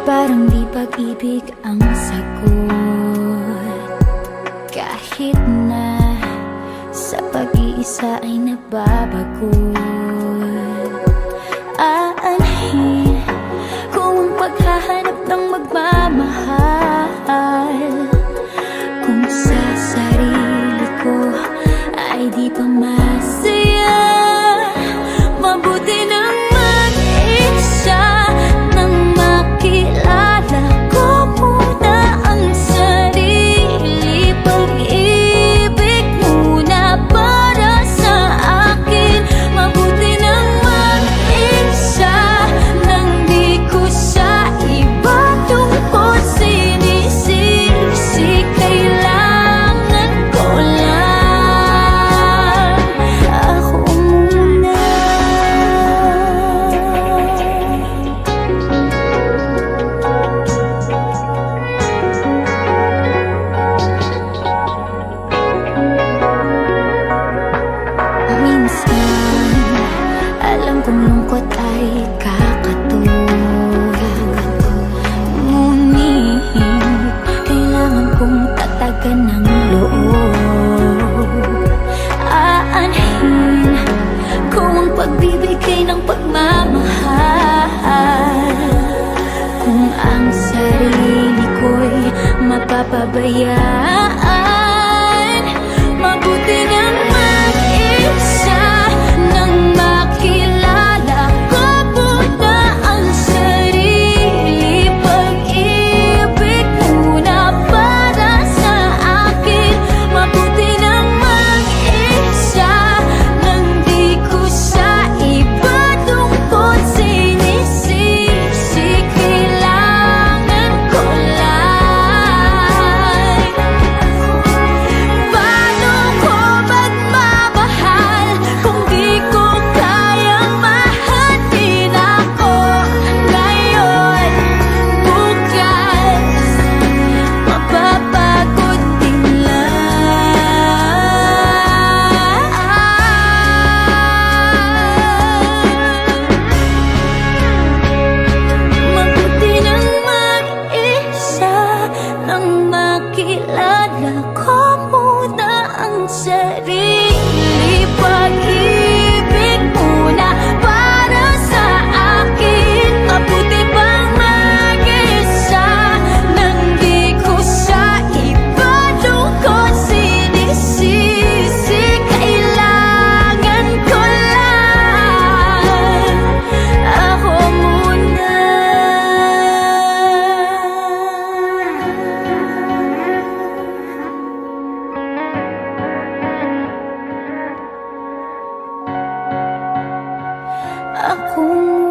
Parang di pag-ibig ang sagot, kahit na sa pag-iisa ay nababago. Aanhin ko ang paghahanap ng magmamahal, kung sa sarili ko ay di pa masaya. Mabuti nang mag-isa nang makilala ko muna ang sarili. Pag-ibig muna para sa akin. Mabuti nang mag-isa nang di ko sa iba tungkol sinisisi. Kailangan ko lang ako muna. Minsan, alam kong lungkot ay kakatulad, ngunit kailangan kong tatagan ng loob. Aanhin ko ang pagbibigay ng pagmamahal, kung ang sarili ko'y mapapabayaan. Mabuti nang mag-isa nang makilala ko muna ang sarili. Pag-ibig muna para sa akin. Mabuti nang mag-isa nang di ko sa iba tungkol sinisisi. Kailangan ko lang. Paano ko magmamahal kung di ko kayang mahalin ako ngayon? Bukas mapapagod din lang. Mabuti nang mag-isa nang makilala ko muna ang sarili. Pag-ibig muna para sa akin. Mabuti pang mag-isa nang di ko sa iba tungkol sinisisi. Kailangan ko lang ako muna. Ako muna.